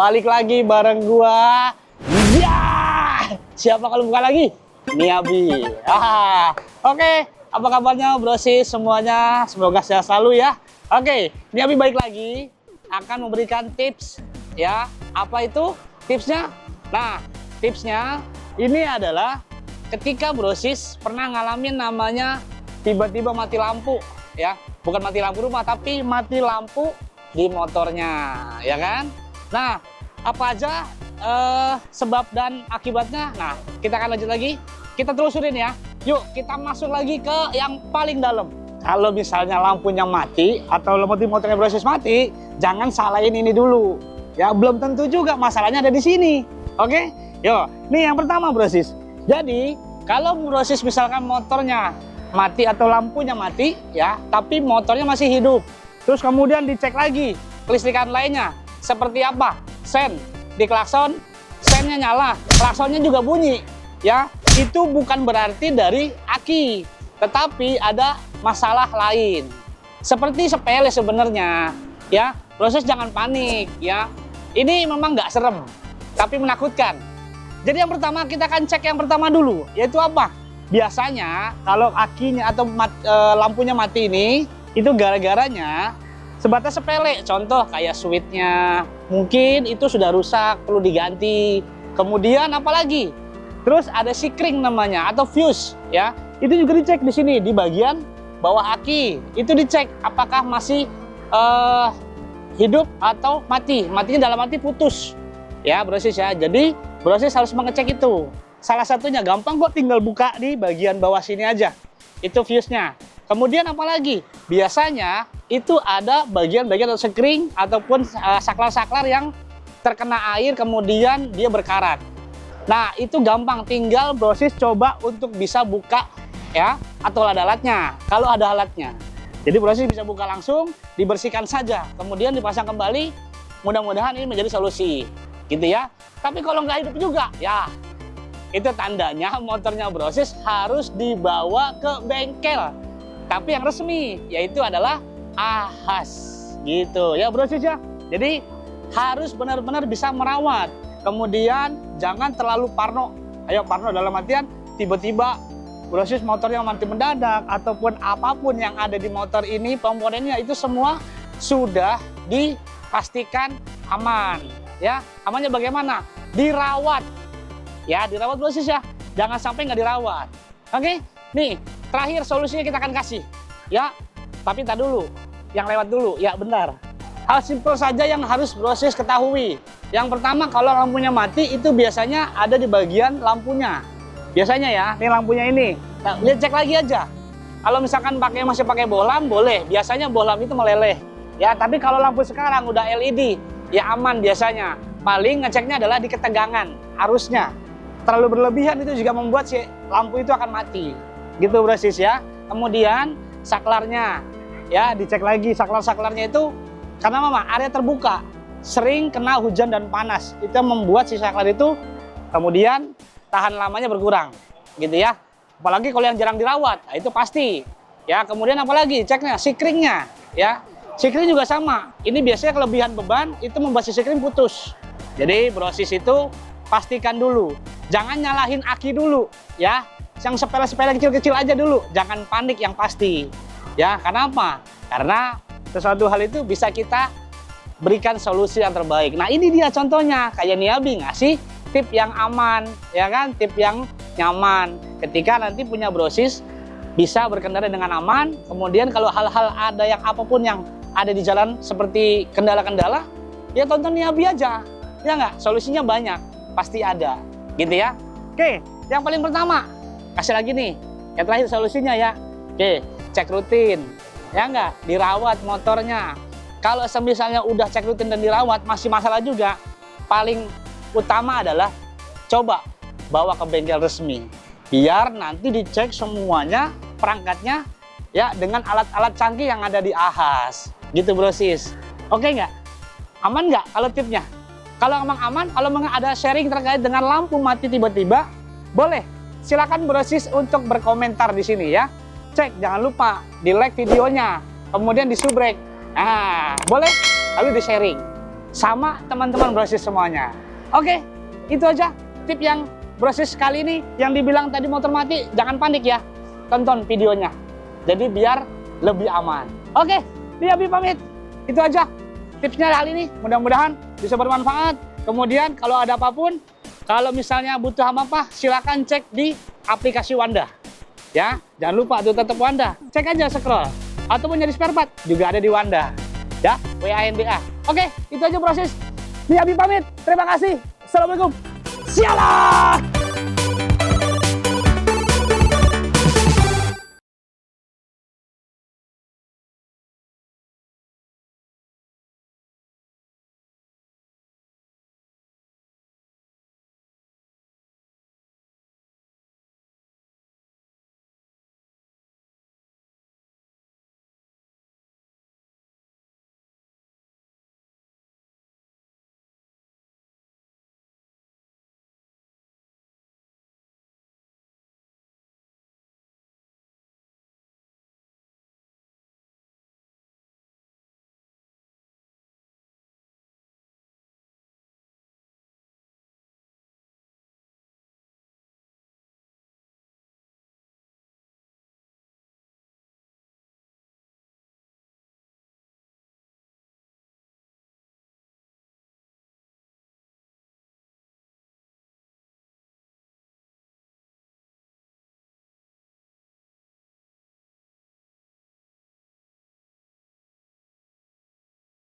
balik lagi bareng gua. Ya, siapa kalau bukan lagi? Niabi. Oke, apa kabarnya brosis semuanya? Semoga sehat selalu ya. Oke, Niabi balik lagi akan memberikan tips ya. Apa itu tipsnya? Nah, tipsnya ini adalah ketika brosis pernah ngalamin namanya tiba-tiba mati lampu ya. Bukan mati lampu rumah, tapi mati lampu di motornya, ya kan? Nah, apa aja sebab dan akibatnya? Nah, kita akan lanjut lagi. Kita telusurin ya. Yuk, kita masuk lagi ke yang paling dalam. Kalau misalnya lampunya mati atau motornya brosis mati, jangan salahin ini dulu. Ya, belum tentu juga masalahnya ada di sini. Oke? Yuk, nih yang pertama brosis. Jadi, kalau brosis misalkan motornya mati atau lampunya mati ya, tapi motornya masih hidup. Terus kemudian dicek lagi kelistrikan lainnya seperti apa? Sen, di klakson sennya nyala, klaksonnya juga bunyi ya. Itu bukan berarti dari aki, tetapi ada masalah lain. Seperti sepele sebenarnya ya. Proses jangan panik ya. Ini memang nggak serem, tapi menakutkan. Jadi yang pertama kita akan cek yang pertama dulu, yaitu apa? Biasanya kalau akinya atau lampunya mati ini, itu gara-garanya sebatas sepele. Contoh kayak switchnya, mungkin itu sudah rusak, perlu diganti. Kemudian apalagi? Terus ada sikring namanya atau fuse ya. Itu juga dicek di sini di bagian bawah aki. Itu dicek apakah masih hidup atau mati. Matinya dalam arti putus. Ya, brosis ya. Jadi brosis harus mengecek itu. Salah satunya gampang kok, tinggal buka di bagian bawah sini aja. Itu fuse-nya. Kemudian apalagi? Biasanya itu ada bagian-bagian atau sekring ataupun saklar-saklar yang terkena air kemudian dia berkarat. Nah, itu gampang, tinggal brosis coba untuk bisa buka ya, atau ada alatnya. Kalau ada alatnya. Jadi brosis bisa buka langsung, dibersihkan saja, kemudian dipasang kembali. Mudah-mudahan ini menjadi solusi. Gitu ya. Tapi kalau nggak hidup juga, ya itu tandanya motornya brosis harus dibawa ke bengkel, tapi yang resmi, yaitu adalah AHAS gitu ya brosis ya. Jadi harus benar-benar bisa merawat, kemudian jangan terlalu parno. Ayo parno dalam artian tiba-tiba brosis motornya mati mendadak, ataupun apapun yang ada di motor ini komponennya itu semua sudah dipastikan aman ya. Amannya bagaimana? Dirawat ya, dirawat brosis ya, jangan sampai nggak dirawat. Oke, nih terakhir solusinya kita akan kasih ya, tapi tak dulu, yang lewat dulu ya. Benar, hal simpel saja yang harus brosis ketahui. Yang pertama, kalau lampunya mati itu biasanya ada di bagian lampunya biasanya ya. Nih lampunya ini, nah, lihat cek lagi aja. Kalau misalkan masih pakai bohlam boleh, biasanya bohlam itu meleleh ya. Tapi kalau lampu sekarang udah LED ya aman biasanya. Paling ngeceknya adalah di ketegangan arusnya. Terlalu berlebihan itu juga membuat si lampu itu akan mati gitu brosis ya. Kemudian saklarnya ya, dicek lagi saklar-saklarnya itu, karena mama area terbuka sering kena hujan dan panas, itu membuat si saklar itu kemudian tahan lamanya berkurang gitu ya. Apalagi kalau yang jarang dirawat, nah itu pasti ya. Kemudian apalagi ceknya sikringnya ya. Sikring juga sama, ini biasanya kelebihan beban itu membuat si sikring putus. Jadi brosis itu pastikan dulu, jangan nyalahin aki dulu ya. Yang sepele-sepele kecil-kecil aja dulu, jangan panik yang pasti ya. Karena apa? Karena sesuatu hal itu bisa kita berikan solusi yang terbaik. Nah, ini dia contohnya, kayak Niabi ngasih tip yang aman ya kan, tip yang nyaman ketika nanti punya brosis bisa berkendara dengan aman. Kemudian kalau hal-hal ada yang apapun yang ada di jalan seperti kendala-kendala, ya tonton Niabi aja ya nggak, solusinya banyak pasti ada gitu ya. Oke, yang paling pertama kasih lagi nih, yang terakhir solusinya ya. Oke, cek rutin ya nggak, dirawat motornya. Kalau misalnya udah cek rutin dan dirawat masih masalah juga, paling utama adalah coba bawa ke bengkel resmi biar nanti dicek semuanya perangkatnya ya dengan alat-alat canggih yang ada di AHAS gitu brosis. Oke nggak? Aman nggak kalau tipnya? Kalau emang aman, kalau memang ada sharing terkait dengan lampu mati tiba-tiba, boleh silakan brosis untuk berkomentar di sini ya. Cek, jangan lupa di like videonya, kemudian di subrek. Nah, boleh, lalu di sharing. sama teman-teman brosis semuanya. Oke, itu aja tip yang brosis kali ini. Yang dibilang tadi motor mati, jangan panik ya. Tonton videonya. Jadi biar lebih aman. Oke, Nia Abi pamit. Itu aja tipsnya kali ini. Mudah-mudahan bisa bermanfaat. Kemudian kalau ada apapun, kalau misalnya butuh apa, silakan cek di aplikasi Wanda. Ya, jangan lupa tuh tetap Wanda. Cek aja scroll. Ataupun nyari spare part juga ada di Wanda. Ya, WANDA. Oke, itu aja proses. Nia Abi pamit. Terima kasih. Assalamualaikum. Sialah.